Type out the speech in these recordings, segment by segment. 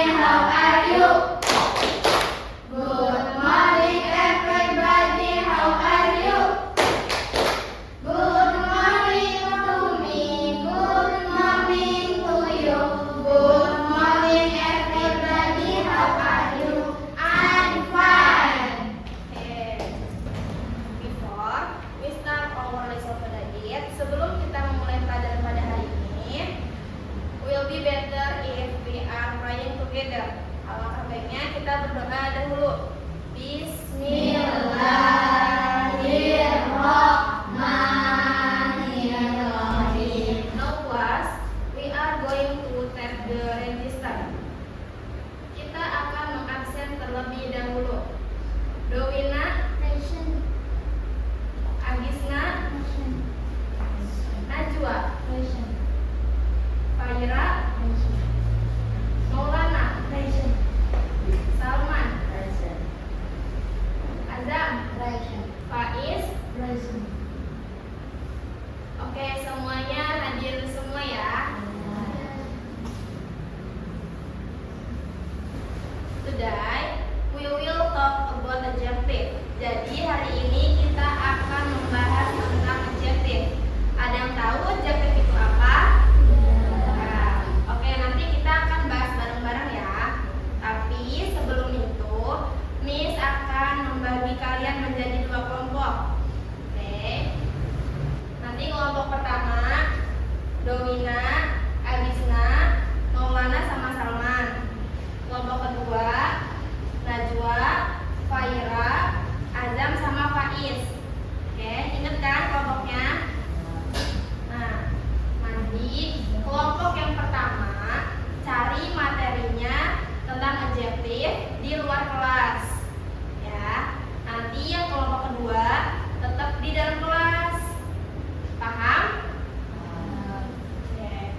how are you? Good morning, everybody, how are you? Good morning to me, good morning to you. Good morning, everybody, how are you? I'm fine. Before we start our lesson pada diet, sebelum kita memulai pelajaran pada hari ini, will be better if we are praying together. Alangkah baiknya kita berdoa dahulu. Bismillahirrahmanirrahim. Now class, we are going to tap the register. Kita akan mengabsen terlebih dahulu. Dowina, Present. Agisna, Present. Najwa, Present. Faira, Present. Maulana, Present. Salman, Present. Azam, Present. Faiz. Present. Oke, semuanya hadir semua ya. Today we will talk about adjective. Jadi hari ini kita akan membahas tentang adjective. Ada yang tahu adjective itu apa? Nah, oke, nanti kita akan bahas bareng-bareng ya. Tapi sebelum itu, Miss akan membagi kalian menjadi dua kelompok. Oke. Nanti kelompok pertama, Dowina, Agisna, Maulana sama Salman. Kelompok kedua, Najwa, Faira, Azam sama Faiz. Oke, inget kan kelompoknya? Nah, nanti kelompok yang pertama cari materinya tentang adjektif di luar kelas. Ya, nanti yang kelompok kedua tetap di dalam kelas. Paham? Oke.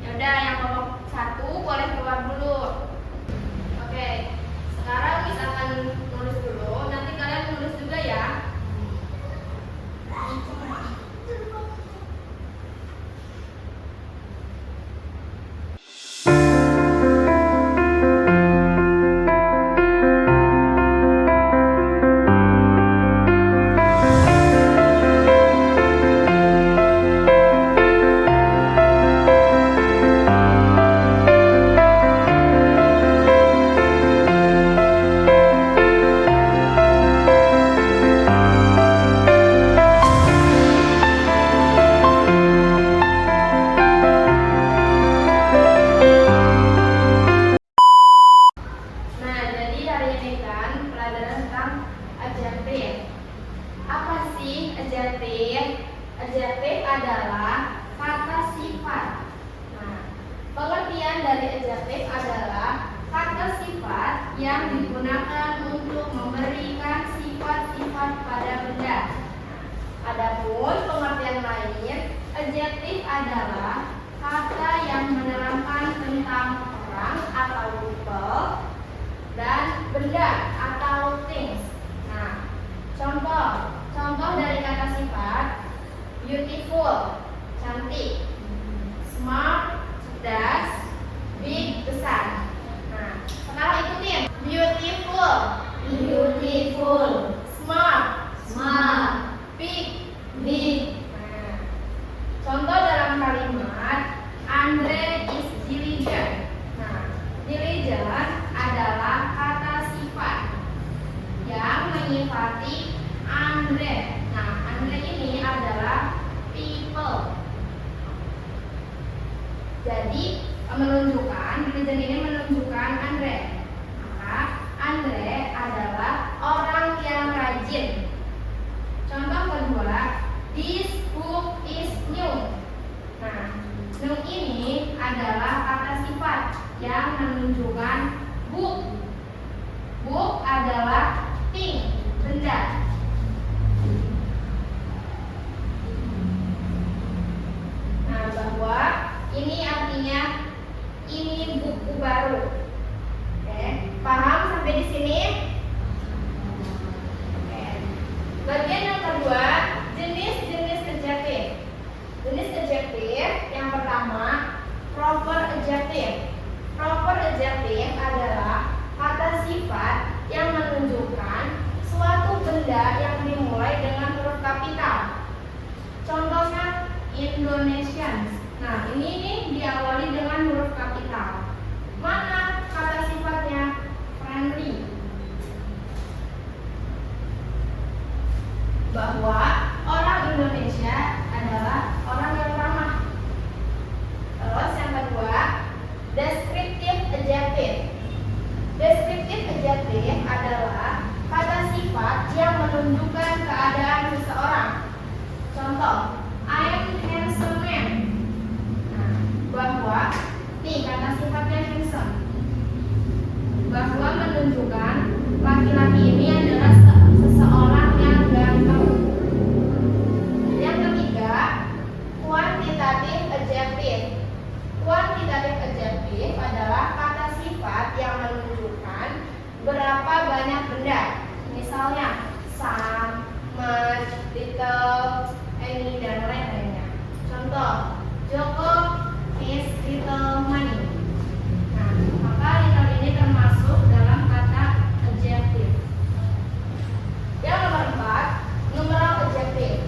Yaudah, yang kelompok satu boleh keluar dulu. Oke, sekarang Miss akan nulis dulu. Nanti kalian nulis juga ya. Nah, jadi hari ini kan pelajaran tentang adjektif. Apa sih adjektif? Adjektif adalah kata sifat. Nah, pengertian dari adjektif adalah kata sifat yang digunakan untuk memberikan sifat-sifat pada benda. Adapun pengertian lain, adjektif adalah kata yang menerangkan tentang orang atau people dan benda atau things. Nah, contoh dari kata sifat: beautiful, cantik; smart, cerdas; big, besar. Nah, sekarang ikutin: beautiful, Beautiful. smart, Smart. big. Big. Nah, contoh dalam kalimat Andre is diligent. Nah, diligent adalah kata sifat yang menyifati Andre. Nah, Andre ini adalah people. Jadi menunjukkan diligent ini menunjukkan Andre. Maka Andre adalah orang yang rajin. Contoh kedua, this book is new. Nah, new ini adalah kata sifat yang menunjukkan book. Book adalah thing, benda. Nah, bahwa ini artinya ini buku baru. Oke, paham sampai di sini? Oke. Bagian yang kedua, jenis-jenis adjektif. Jenis adjektif yang pertama, proper adjective. Proper adjective Indonesians. Nah, ini nih diawali dengan huruf kapital. Mana kata sifatnya? Friendly. Bahwa orang Indonesia adalah orang yang ramah. Terus yang kedua, descriptive adjective. Descriptive adjective adalah kata sifat yang menunjukkan keadaan seseorang. Contoh, I am handsome man. Nah, bahwa nih kata sifatnya handsome. Bahwa menunjukkan laki-laki ini adalah seseorang yang ganteng. Yang ketiga, quantitative adjective. Quantitative adjective adalah kata sifat yang menunjukkan berapa banyak benda. Misalnya, some, much, little, any, dan lain-lainnya. Contoh, Joko is little money. Nah, maka little ini termasuk dalam kata adjective. Yang nomor 4, numeral adjective.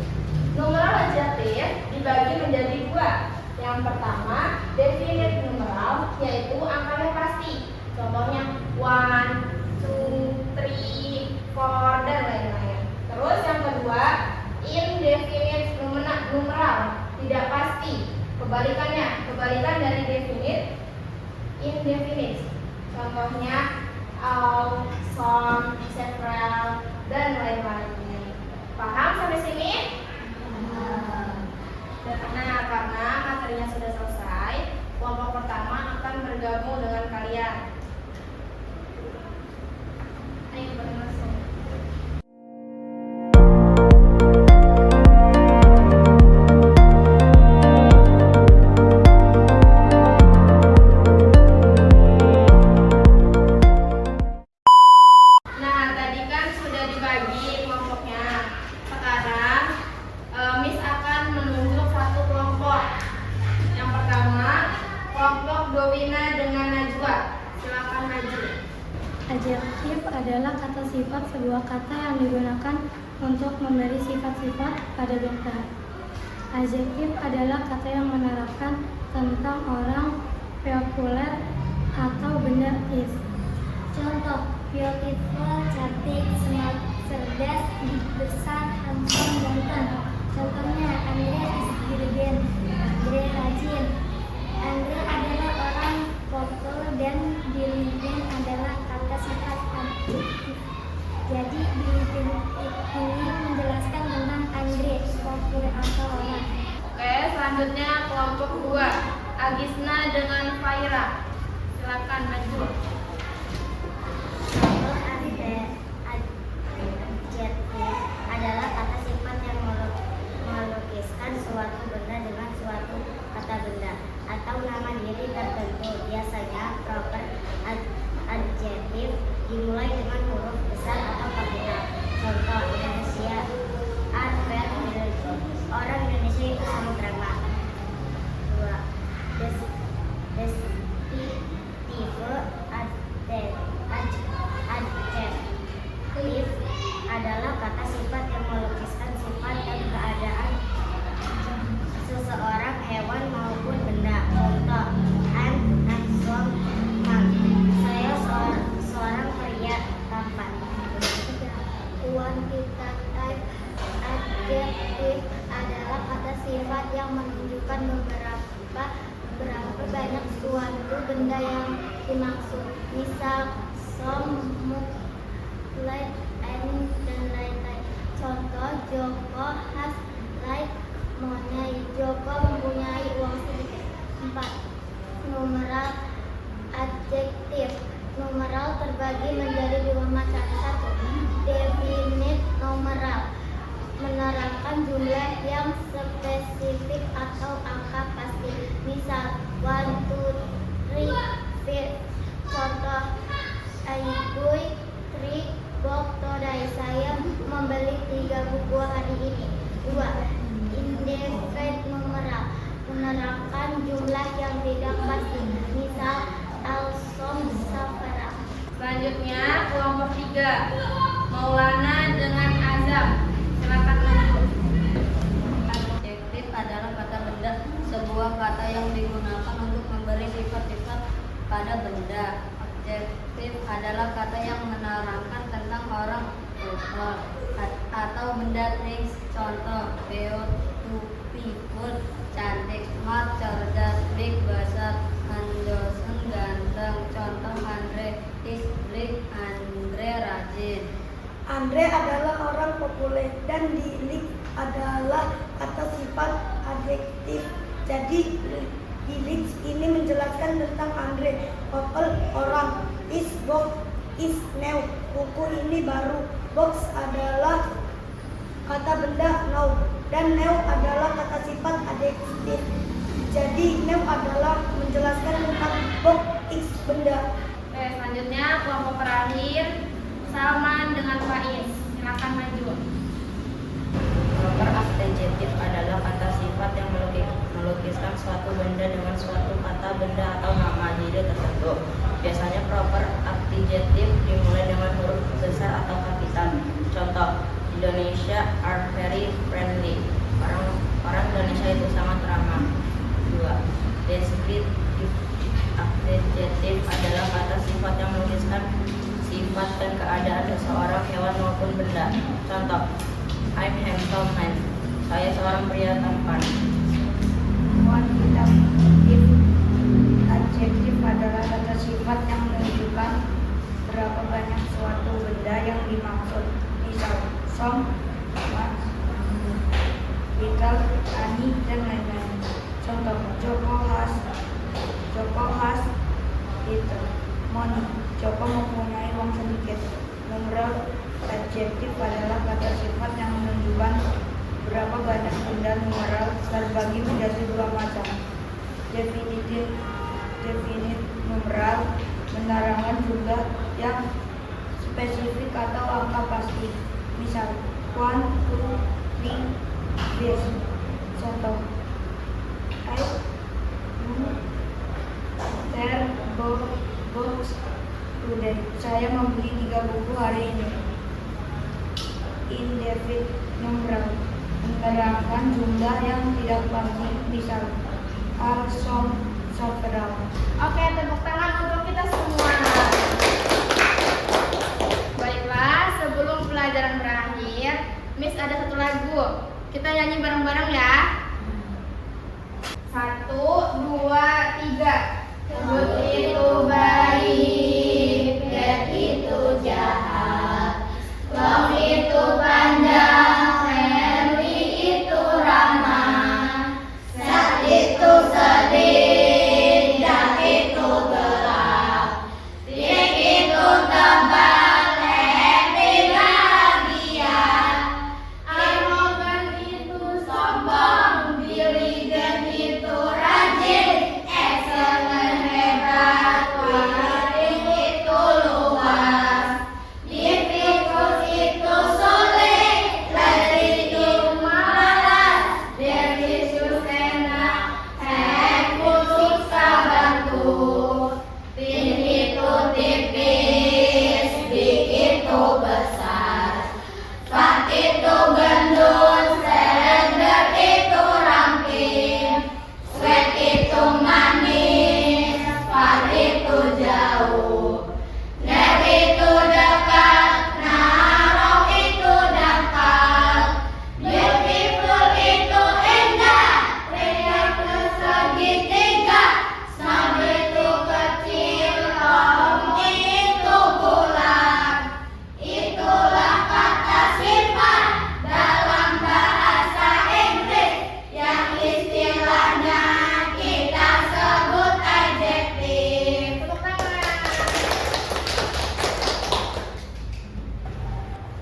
Numeral adjective dibagi menjadi dua. Yang pertama, definite numeral, yaitu angkanya pasti. Contohnya 1, 2, 3, 4, dan lain-lain. Terus yang kedua, indefinite numeral, tidak pasti. Kebalikan dari definite, indefinite. Contohnya all, some, several, dan lain-lain. Paham sampai sini? Nah, karena materinya sudah selesai, kelompok pertama akan bergabung dengan kalian. Ayo berlangsung. Nah, tadi kan sudah dibagi kelompoknya. Sekarang Miss akan menunjuk satu kelompok. Yang pertama, kelompok Dowina dengan Najwa. Silakan maju. Adjektif adalah kata sifat sebuah kata yang digunakan untuk memberi sifat-sifat pada benda. Adjektif adalah kata yang menerapkan tentang orang, populer, atau benda is. Contoh, beautiful, cantik, smart, cerdas, besar, handsome, ganteng. Contohnya, Andre is brilliant, Andre rajin. Andre adalah orang populer dan brilliant adalah kata sifat adjektif. Jadi, brilliant ini menjelaskan tentang Andre, populer atau orang. Oke, selanjutnya kelompok 2, Agisna dengan Faira. Silakan maju. Adjektif adalah kata sifat yang melukiskan suatu benda dengan suatu kata benda atau nama diri tertentu. Biasanya proper adjektif dimulai dengan huruf besar atau kapital. Contoh, Indonesia are very beautiful. Orang Indonesia itu sangat ramah. 2. Descriptive adjektif adalah kata sifat yang melukiskan sifat dan keadaan seseorang, hewan maupun benda. Contoh, I'm handsome man. Saya seorang pria tampan. Quantitative adjektif adalah kata sifat yang menunjukkan berapa banyak suatu benda yang dimaksud. Misal, some, like, and, dan lain-lain. Contoh, Joko has like money. Joko mempunyai uang sedikit. 4. Numeral adjektif. Numeral terbagi menjadi dua macam. 1. Definite numeral, menerangkan jumlah yang spesifik atau angka pasti. Misal 1, 2, 3, 4. Contoh, I buy 3 books today. Saya membeli 3 buku hari ini. 2. Indefinite numeral, menerangkan jumlah yang tidak pasti. Misal Alsom Safara. Selanjutnya kelompok 3, Maulana dengan Azam. Silakan maju. Adjektif adalah kata yang digunakan untuk memberi sifat-sifat pada benda. Adjektif adalah kata yang menerangkan tentang orang, atau benda. Things. Contoh: beautiful, cantik; smart, cerdas; big, besar; handsome, ganteng. Contoh: Andre is bright, Andre rajin. Andre adalah orang populer, dan Dilik adalah kata sifat adjektif. Jadi Dilik ini menjelaskan tentang Andre. Couple, orang; is box, is new, buku ini baru; box adalah kata benda now, dan new adalah kata sifat adjektif. Jadi new adalah menjelaskan tentang box, is benda. Oke, selanjutnya kelompok terakhir Salman dengan Faiz. Silakan maju. Proper adjektif adalah kata sifat yang melukiskan suatu benda dengan suatu kata benda atau nama diri tertentu. Biasanya proper adjektif dimulai dengan huruf besar atau kapital. Contoh: Indonesia are very friendly. Orang Indonesia itu sangat ramah. 2. Descriptive adjektif adalah kata sifat yang melukiskan sifat dan keadaan seseorang, hewan maupun benda. Contoh: I'm handsome man. Saya seorang pria tampan. Quantitative adjektif adalah kata sifat yang menunjukkan berapa banyak suatu benda yang dimaksud. Misal, some, much, little, any, dan lain-lain. Contoh: Joko has little money. Joko mempunyai uang sedikit. Numeral adjektif adalah kata sifat yang menunjukkan berapa banyak benda. Numeral terbagi menjadi dua macam: definite numeral, menerangkan jumlah yang spesifik atau angka pasti. Misal, 1, 2, 3, this. Contoh: I there books today. Saya membeli 3 buku hari ini. Indefinite numeral, menerangkan jumlah yang tidak pasti. Misal, are some, several. Oke, tepuk tangan untuk kita semua. Baiklah, sebelum pelajaran berakhir, Miss ada satu lagu. Kita nyanyi bareng-bareng ya. 1, 2, 3. Good itu baik, bad itu jahat. Long itu panjang, friendly itu ramah. Sad itu sedih, dark itu gelap. Thick itu tebal, happy bahagia. Arrogant itu sombong, diligent itu rajin. Excellent hebat, wise itu luas. Difficult itu sulit, lazy itu malas. Delicious enak, helpful susah bantu. Thin itu tipis, big itu besar. Fat itu gendut, slender itu ramping. Sweet itu manis, far itu jauh. Near itu dekat, narrow itu dangkal. Beautiful itu indah, rare ke segitiga. Small itu kecil, long itu bulat. Itulah kata sifat dalam bahasa Inggris yang istilahnya kita sebut adjektif. Tepuk tangan.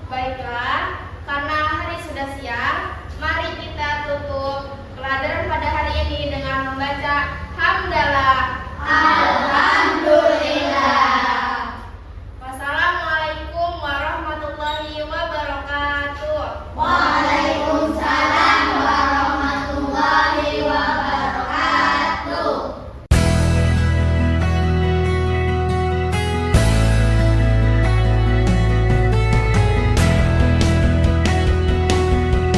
Baiklah, karena hari sudah siang, mari kita tutup pelajaran pada hari ini dengan membaca hamdalah.